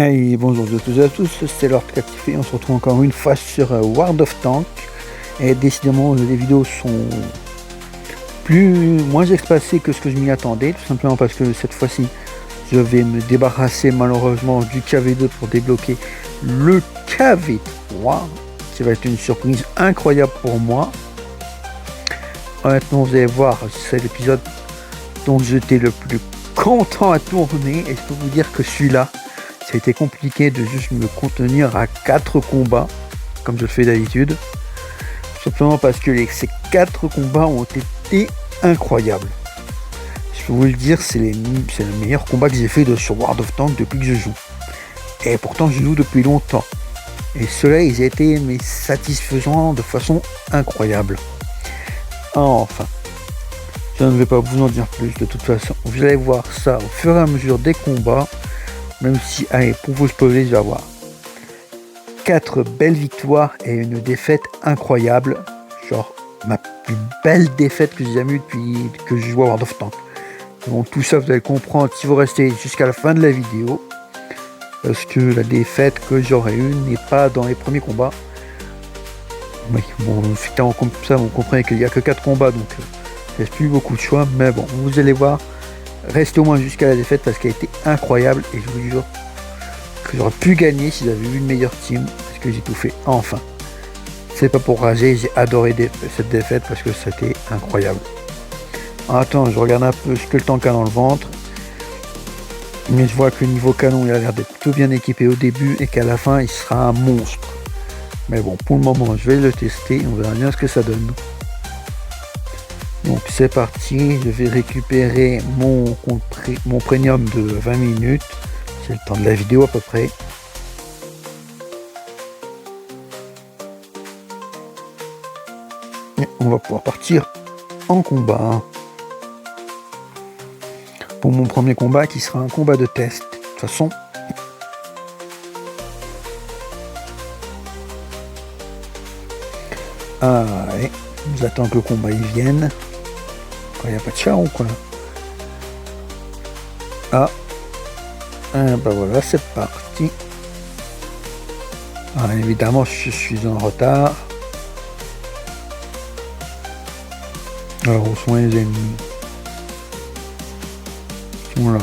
Hey, bonjour à toutes et à tous, c'est Lord Captif et on se retrouve encore une fois sur World of Tanks. Et décidément, les vidéos sont moins espacées que ce que je m'y attendais, tout simplement parce que cette fois-ci, je vais me débarrasser malheureusement du KV2 pour débloquer le KV3, qui va être une surprise incroyable pour moi. Honnêtement, vous allez voir, c'est l'épisode dont j'étais le plus content à tourner, et je peux vous dire que celui-là, ça a été compliqué de juste me contenir à 4 combats, comme je le fais d'habitude. Simplement parce que ces 4 combats ont été incroyables. Je peux vous le dire, c'est le meilleur combat que j'ai fait sur World of Tanks depuis que je joue. Et pourtant, je joue depuis longtemps. Et ceux-là, ils ont été satisfaisants de façon incroyable. Enfin, je ne vais pas vous en dire plus de toute façon. Vous allez voir ça au fur et à mesure des combats. Même si, allez, pour vous spoiler, je vais avoir 4 belles victoires et une défaite incroyable. Genre, ma plus belle défaite que j'ai jamais eue depuis que je joue à World of Tanks. Donc tout ça, vous allez comprendre si vous restez jusqu'à la fin de la vidéo. Parce que la défaite que j'aurais eue n'est pas dans les premiers combats. Oui, bon, comme ça, vous comprenez qu'il n'y a que 4 combats, donc il ne reste plus beaucoup de choix. Mais bon, vous allez voir. Restez au moins jusqu'à la défaite parce qu'elle a été incroyable et je vous jure que j'aurais pu gagner si j'avais eu une meilleure team parce que j'ai tout fait enfin. C'est pas pour rager, j'ai adoré cette défaite parce que c'était incroyable. Attends, je regarde un peu ce que le tank a dans le ventre. Mais je vois que le niveau canon il a l'air d'être plutôt bien équipé au début et qu'à la fin il sera un monstre. Mais bon, pour le moment je vais le tester, on verra bien ce que ça donne. Donc c'est parti, je vais récupérer mon premium de 20 minutes, c'est le temps de la vidéo à peu près. Et on va pouvoir partir en combat. Pour mon premier combat qui sera un combat de test. De toute façon, allez, j'attends que le combat il vienne. Il n'y a pas de chat ou quoi? Bah voilà, c'est parti. Évidemment, je suis en retard. Alors, où sont les ennemis? Ils sont là.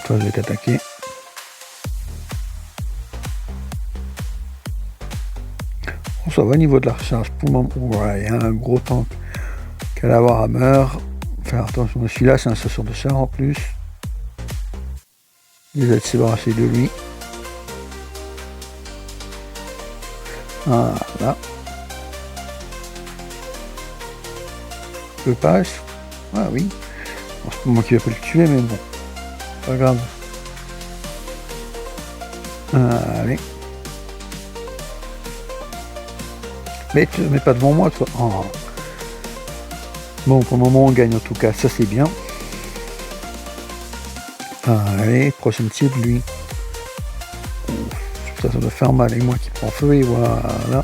Toi, je vais t'attaquer. Bon, ça va au niveau de la recharge. Pour le moment, voilà, il y a un gros tank qu'à la Warhammer. Faire attention, celui-là, c'est un chasseur de char en plus. Il va se débarrasser de lui. Voilà. Je passe. Ah oui. Bon, c'est pas moi qui vais pas le tuer, mais bon. Pas grave. Allez. Mais tu ne mets pas devant moi, toi. Oh. Bon, pour le moment, on gagne en tout cas. Ça, c'est bien. Allez, prochaine tir de lui. Ça doit faire mal. Et moi qui prends feu, et voilà.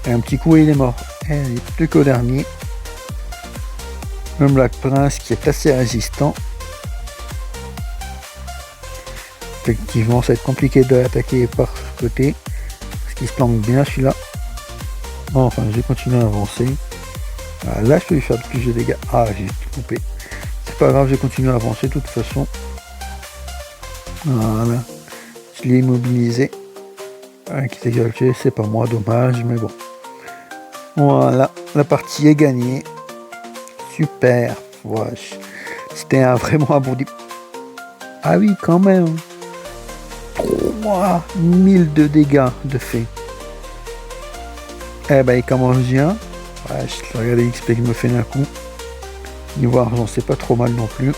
Et un petit coup, et il est mort. Et il est plus qu'au dernier. Le Black Prince qui est assez résistant. Effectivement, ça va être compliqué de l'attaquer par ce côté. Parce qu'il se planque bien celui-là. Enfin, je vais continuer à avancer. Là, je peux lui faire plus de dégâts. J'ai tout coupé. C'est pas grave, je vais continuer à avancer de toute façon. Voilà. Je l'ai immobilisé. Qui s'est déjà tué, c'est pas moi, dommage, mais bon. Voilà, la partie est gagnée. Super. Wesh. C'était vraiment un bon début. Ah oui, quand même. 3000 de dégâts de fait. Il commence bien. Je regarde l'XP qui me fait d'un coup. Niveau argent, c'est pas trop mal non plus.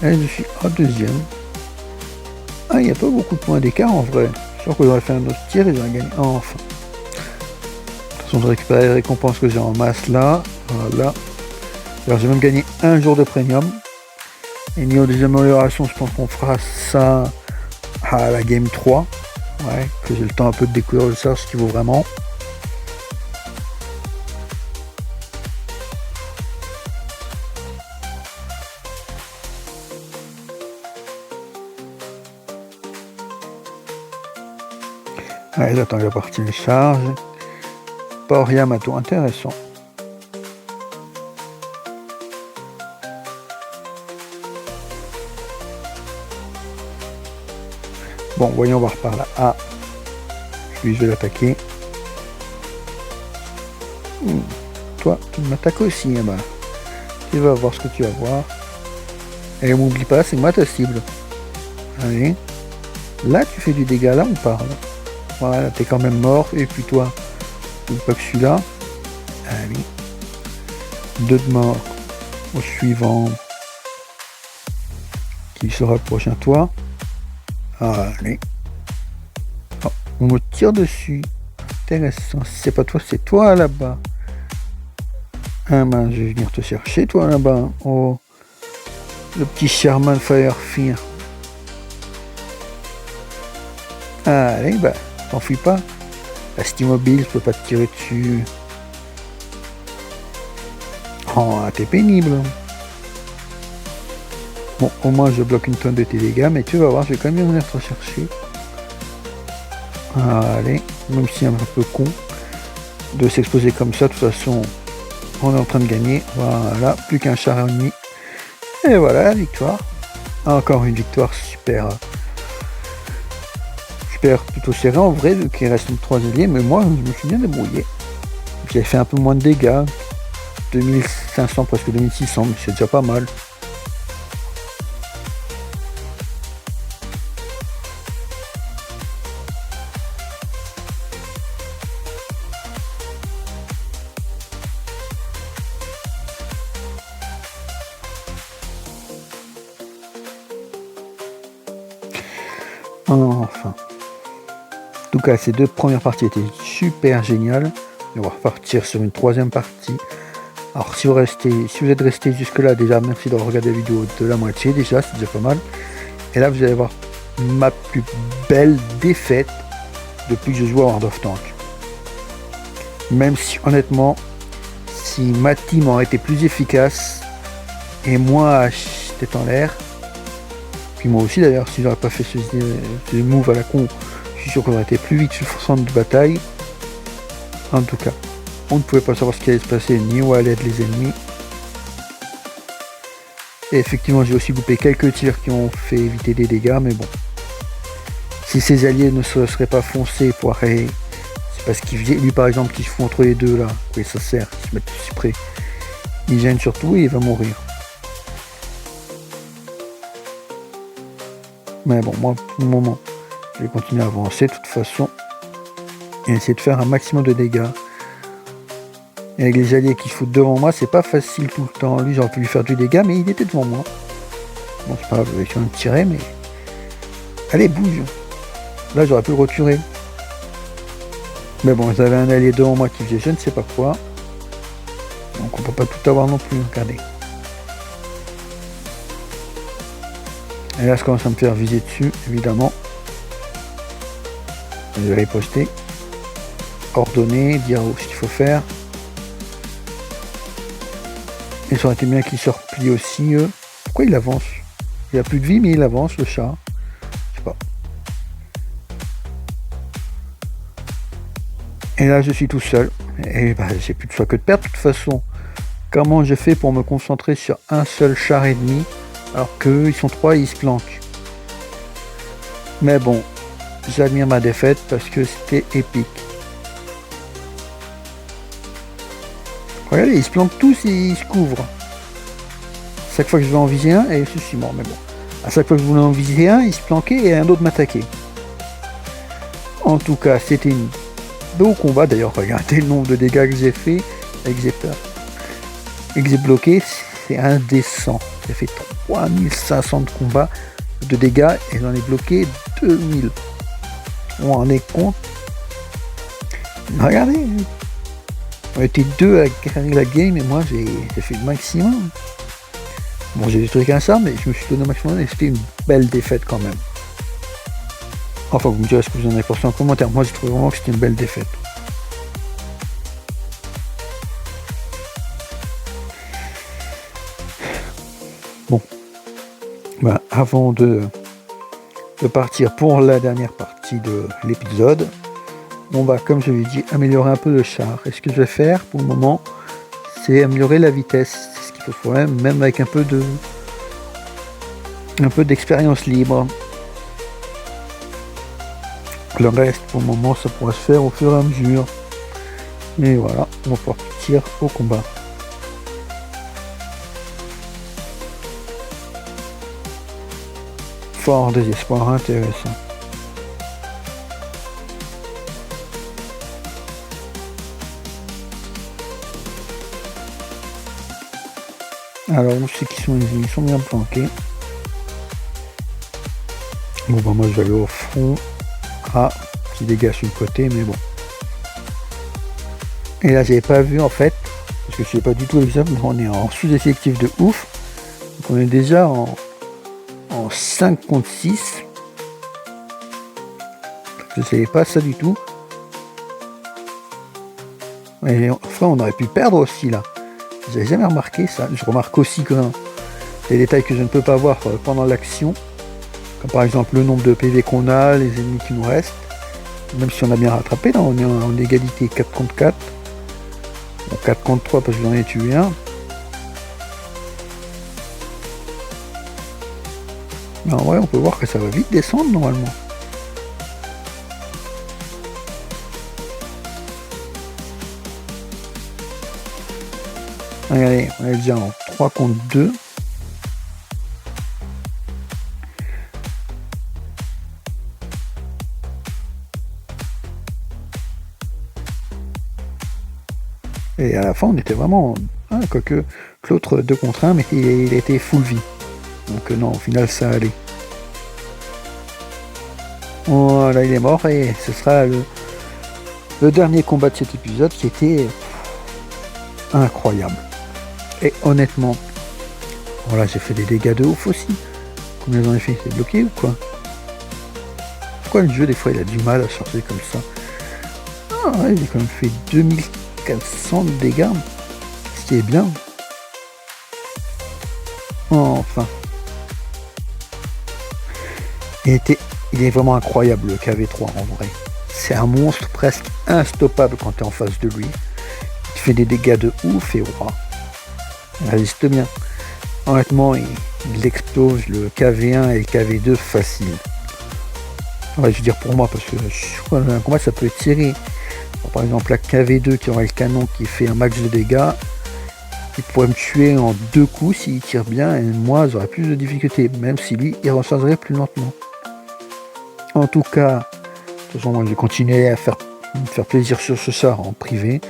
Et je suis en deuxième. Il n'y a pas beaucoup de points d'écart en vrai. Je suis sûr que j'aurais fait un autre tir et j'aurais gagné enfin. De toute façon, je récupère les récompenses que j'ai en masse là. Voilà. Alors j'ai même gagné un jour de premium. Et niveau des améliorations, je pense qu'on fera ça à la game 3. Ouais, que j'ai le temps un peu de découvrir ça, ce qu'il vaut vraiment. Allez, j'attends que la partie les charge. Port Yamato, intéressant. Bon, voyons voir par là. Ah, lui, je vais l'attaquer. Toi, tu m'attaques aussi, hein, bah. Tu vas voir ce que tu vas voir. Et m'oublie pas, c'est moi ta cible. Allez. Là, tu fais du dégât, là, on parle. Voilà, t'es quand même mort. Et puis toi, n'oublie pas que celui-là. Allez. 2 de mort. Au suivant. Qui sera le prochain, toi. Allez. Oh, on me tire dessus. Intéressant. Si c'est pas toi, c'est toi là-bas. Ah ben, je vais venir te chercher, toi là-bas. Oh. Le petit Sherman Firefear. Allez, bah, t'enfuis pas. Reste immobile, je peux pas te tirer dessus. Oh, t'es pénible. Bon, au moins je bloque une tonne de tes dégâts, mais tu vas voir, je vais quand même venir te chercher. Allez, même si c'est un peu con de s'exposer comme ça, de toute façon, on est en train de gagner. Voilà, plus qu'un char ennemi. Et voilà, la victoire. Encore une victoire super plutôt serrée en vrai, vu qu'il reste 3 alliés, mais moi, je me suis bien débrouillé. J'ai fait un peu moins de dégâts. 2500, presque 2600, mais c'est déjà pas mal. Enfin. En tout cas, ces 2 premières parties étaient super géniales. On va repartir sur une 3e partie. Alors si vous êtes resté jusque là, déjà merci d'avoir regardé la vidéo de la moitié, déjà c'est déjà pas mal. Et là vous allez voir ma plus belle défaite depuis que je joue à World of Tanks. Même si honnêtement, si ma team aurait été plus efficace et moi j'étais en l'air, puis moi aussi d'ailleurs, si j'aurais pas fait ce move à la con, je suis sûr qu'on aurait été plus vite sur le centre de bataille. En tout cas, on ne pouvait pas savoir ce qui allait se passer ni où allaient être les ennemis. Et effectivement, j'ai aussi loupé quelques tirs qui ont fait éviter des dégâts, mais bon. Si ces alliés ne se seraient pas foncés pour arrêter, c'est parce qu'il vient, lui par exemple, qui se fout entre les deux là, oui ça sert, ils se mettent tous près. Il gêne surtout et il va mourir. Mais bon, moi pour le moment, je vais continuer à avancer de toute façon et essayer de faire un maximum de dégâts. Et avec les alliés qui se foutent devant moi, c'est pas facile tout le temps. Lui, j'aurais pu lui faire du dégât, mais il était devant moi. Bon, c'est pas grave, je vais essayer de me tirer, mais... Allez, bouge. Là, j'aurais pu le retirer. Mais bon, j'avais un allié devant moi qui faisait je ne sais pas quoi. Donc on peut pas tout avoir non plus, regardez. Et là, je commence à me faire viser dessus, évidemment. Je vais riposter. Ordonner, dire ce qu'il faut faire. Et ça aurait été bien qu'il se replie aussi. Pourquoi il avance? Il a plus de vie, mais il avance, le chat. Je sais pas. Et là, je suis tout seul. Et bah, j'ai plus de choix que de perdre. De toute façon, comment je fais pour me concentrer sur un seul char ennemi, alors qu'eux, ils sont 3 et ils se planquent? Mais bon, j'admire ma défaite parce que c'était épique. Regardez, ils se planquent tous et ils se couvrent. Chaque fois que je vais en viser un, et je suis mort, mais bon. À chaque fois que je voulais en viser un, il se planquait et un autre m'attaquait. En tout cas, c'était un beau combat. D'ailleurs, regardez le nombre de dégâts que j'ai fait et que j'ai bloqué, c'est indécent. J'ai fait 3500 de combats de dégâts et j'en ai bloqué 2000. On en est compte. Regardez. On était 2 à carrer la game et moi j'ai fait le maximum. Bon, j'ai détruit qu'un ça, mais je me suis donné au maximum et c'était une belle défaite quand même. Enfin, vous me direz ce que vous en avez pensé en commentaire. Moi, j'ai trouvé vraiment que c'était une belle défaite. Bon. Ben, avant de partir pour la dernière partie de l'épisode, Bon bah comme je l'ai dit, améliorer un peu le char. Et ce que je vais faire pour le moment, c'est améliorer la vitesse. C'est ce qu'il faut faire, même avec un peu d'expérience libre. Le reste pour le moment ça pourra se faire au fur et à mesure. Et voilà, on va pouvoir partir au combat. Fort désespoir intéressant. Alors où c'est qu'ils sont les ennemis, ils sont bien planqués. Bon bah moi je vais aller au front. Ah, petit dégâts sur le côté, mais bon. Et là j'avais pas vu en fait, parce que je sais pas du tout l'exemple, mais on est en sous-effectif de ouf. Donc on est déjà en 5 contre 6. Je savais pas ça du tout. Et enfin on aurait pu perdre aussi là. J'avais jamais remarqué ça. Je remarque aussi que des détails que je ne peux pas voir pendant l'action. Comme par exemple le nombre de PV qu'on a, les ennemis qui nous restent. Même si on a bien rattrapé, là on est en égalité 4 contre 4. Bon, 4 contre 3 parce que j'en ai tué un. Mais en vrai on peut voir que ça va vite descendre normalement. Regardez, on est déjà en 3 contre 2. Et à la fin, on était vraiment... Ah, quoique l'autre 2 contre 1, mais il était full vie. Donc non, au final, ça allait. Voilà, il est mort et ce sera le dernier combat de cet épisode qui était incroyable. Et honnêtement, voilà, j'ai fait des dégâts de ouf aussi. Combien j'en ai fait? C'est bloqué ou quoi? Pourquoi le jeu, des fois, il a du mal à sortir comme ça? Ah ouais, j'ai quand même fait 2400 de dégâts. Ce qui est bien. Enfin. Il est vraiment incroyable le KV3 en vrai. C'est un monstre presque instoppable quand tu es en face de lui. Il fait des dégâts de ouf et wow. Il résiste bien. Honnêtement, il explose le KV1 et le KV2 facile. Ouais, je veux dire pour moi, parce que je crois que un combat ça peut être serré. Par exemple, la KV2 qui aurait le canon qui fait un max de dégâts, il pourrait me tuer en 2 coups s'il tire bien, et moi j'aurais plus de difficultés, même si lui il rechargerait plus lentement. En tout cas, de toute façon, moi je vais continuer à me faire plaisir sur ce char en privé.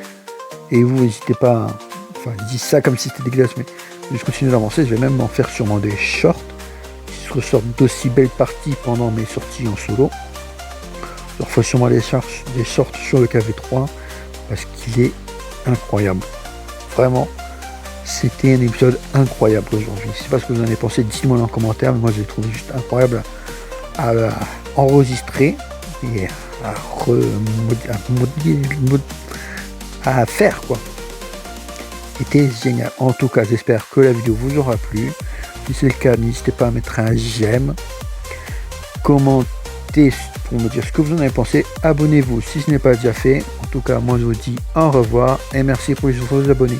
Et vous n'hésitez pas, enfin je dis ça comme si c'était dégueulasse, mais je continue d'avancer, je vais même en faire sûrement des shorts, qui ressortent d'aussi belles parties pendant mes sorties en solo. Je referai sûrement des shorts sur le KV3, parce qu'il est incroyable. Vraiment, c'était un épisode incroyable aujourd'hui. Je sais pas ce que vous en avez pensé, dites-moi dans les commentaires, mais moi je l'ai trouvé juste incroyable à enregistrer et à faire quoi. C'était génial. En tout cas, j'espère que la vidéo vous aura plu. Si c'est le cas, n'hésitez pas à mettre un j'aime, commentez pour me dire ce que vous en avez pensé, abonnez-vous si ce n'est pas déjà fait. En tout cas, moi je vous dis au revoir et merci pour vous abonner.